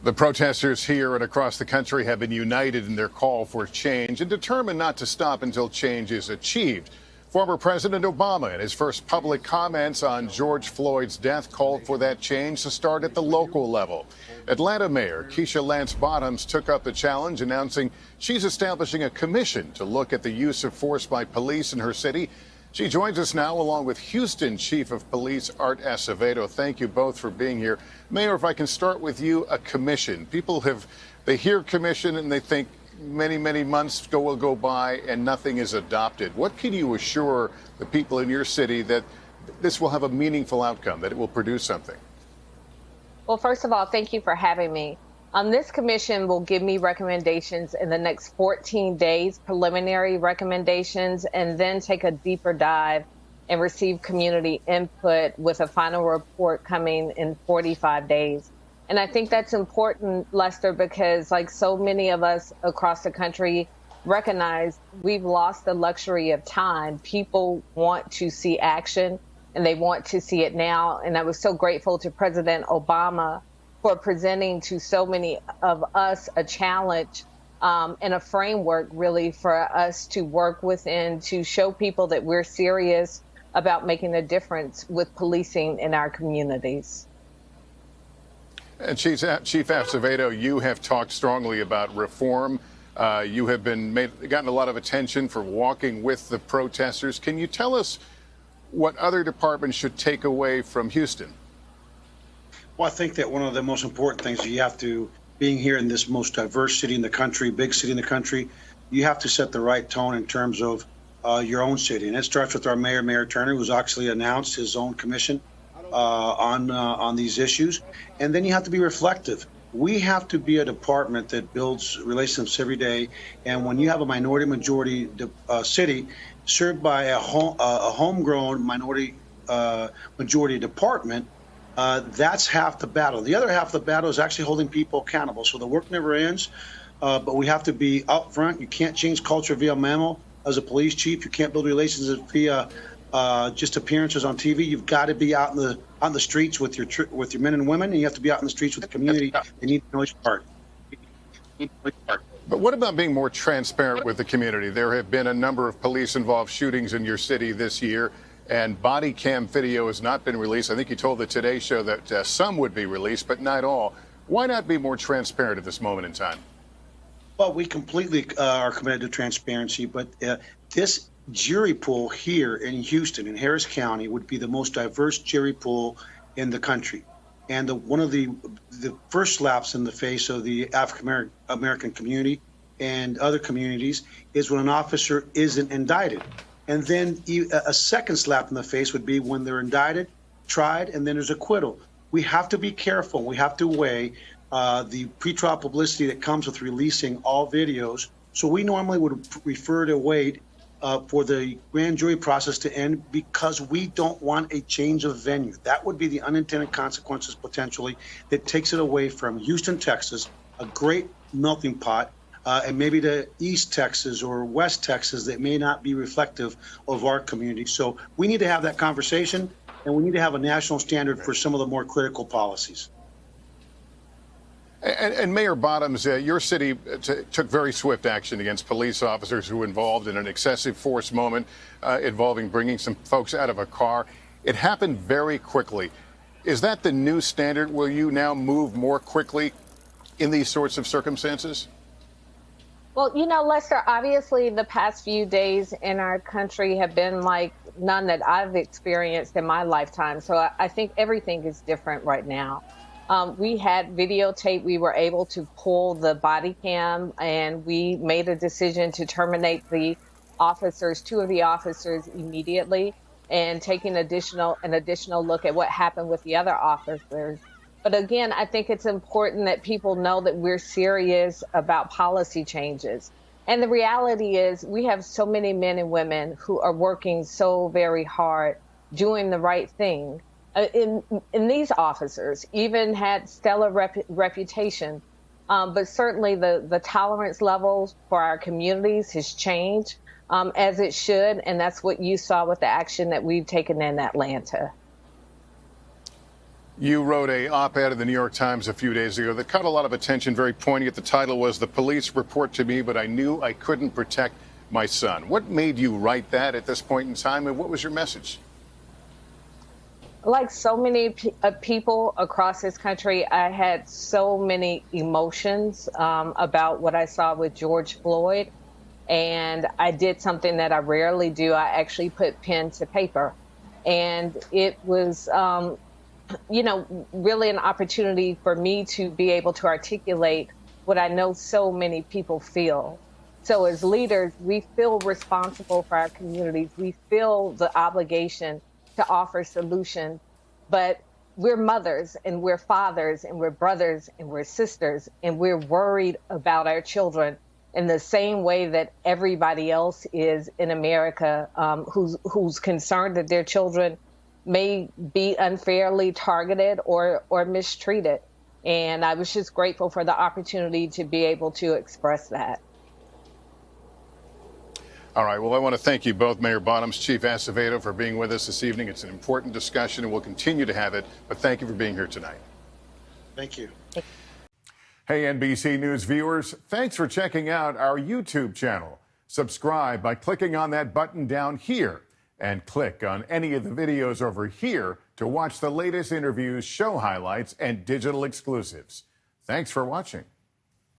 The protesters here and across the country have been united in their call for change and determined not to stop until change is achieved. Former President Obama, in his first public comments on George Floyd's death, called for that change to start at the local level. Atlanta Mayor Keisha Lance Bottoms took up the challenge, announcing she's establishing a commission to look at the use of force by police in her city. She joins us now along with Houston Chief of Police Art Acevedo. Thank you both for being here. Mayor, if I can start with you, a commission. They hear commission and they think many months will go by and nothing is adopted. What can you assure the people in your city that this will have a meaningful outcome, that it will produce something? Well, first of all, thank you for having me. This commission will give me recommendations in the next 14 days, preliminary recommendations, and then take a deeper dive and receive community input with a final report coming in 45 days. And I think that's important, Lester, because like so many of us across the country recognize we've lost the luxury of time. People want to see action and they want to see it now. And I was so grateful to President Obama for presenting to so many of us a challenge and a framework really for us to work within to show people that we're serious about making a difference with policing in our communities. And Chief Acevedo, you have talked strongly about reform. You have gotten a lot of attention for walking with the protesters. Can you tell us what other departments should take away from Houston? Well, I think that one of the most important things you have to, being here in this most diverse city in the country, big city in the country, you have to set the right tone in terms of your own city. And it starts with our mayor, Mayor Turner, who's actually announced his own commission on these issues. And then you have to be reflective. We have to be a department that builds relationships every day. And when you have a minority majority city served by a homegrown minority majority department, that's half the battle. The other half of the battle is actually holding people accountable. So the work never ends, but we have to be upfront. You can't change culture via memo. As a police chief, you can't build relationships via just appearances on TV. You've got to be out on the streets with your men and women, and you have to be out in the streets with the community. They need to know each part. But what about being more transparent with the community? There have been a number of police-involved shootings in your city this year, and body cam video has not been released. I think you told the Today Show that some would be released, but not all. Why not be more transparent at this moment in time? Well, we completely are committed to transparency, but this jury pool here in Houston, in Harris County, would be the most diverse jury pool in the country. And one of the first slaps in the face of the African American community and other communities is when an officer isn't indicted. And then a second slap in the face would be when they're indicted, tried, and then there's acquittal. We have to be careful. We have to weigh the pretrial publicity that comes with releasing all videos. So we normally would prefer to wait for the grand jury process to end because we don't want a change of venue. That would be the unintended consequences potentially that takes it away from Houston, Texas, a great melting pot, and maybe to East Texas or West Texas that may not be reflective of our community. So we need to have that conversation, and we need to have a national standard for some of the more critical policies. And Mayor Bottoms, your city took very swift action against police officers who were involved in an excessive force moment involving bringing some folks out of a car. It happened very quickly. Is that the new standard? Will you now move more quickly in these sorts of circumstances? Well, you know, Lester, obviously the past few days in our country have been like none that I've experienced in my lifetime. So I think everything is different right now. We had videotape. We were able to pull the body cam, and we made a decision to terminate the officers, two of the officers immediately, and taking an additional look at what happened with the other officers. But again, I think it's important that people know that we're serious about policy changes. And the reality is we have so many men and women who are working so very hard, doing the right thing. In these officers even had stellar reputation, but certainly the tolerance levels for our communities has changed as it should, and that's what you saw with the action that we've taken in Atlanta. You wrote a op-ed in the New York Times a few days ago that caught a lot of attention, very poignant. The title was "The Police Report to Me, but I Knew I Couldn't Protect My Son." What made you write that at this point in time, and what was your message? Like so many people across this country, I had so many emotions about what I saw with George Floyd. And I did something that I rarely do. I actually put pen to paper. And it was, really an opportunity for me to be able to articulate what I know so many people feel. So as leaders, we feel responsible for our communities. We feel the obligation to offer solutions, but we're mothers and we're fathers and we're brothers and we're sisters, and we're worried about our children in the same way that everybody else is in America, who's concerned that their children may be unfairly targeted or mistreated. And I was just grateful for the opportunity to be able to express that. All right. Well, I want to thank you both, Mayor Bottoms, Chief Acevedo, for being with us this evening. It's an important discussion, and we'll continue to have it. But thank you for being here tonight. Thank you. Hey, NBC News viewers, thanks for checking out our YouTube channel. Subscribe by clicking on that button down here, and click on any of the videos over here to watch the latest interviews, show highlights, and digital exclusives. Thanks for watching.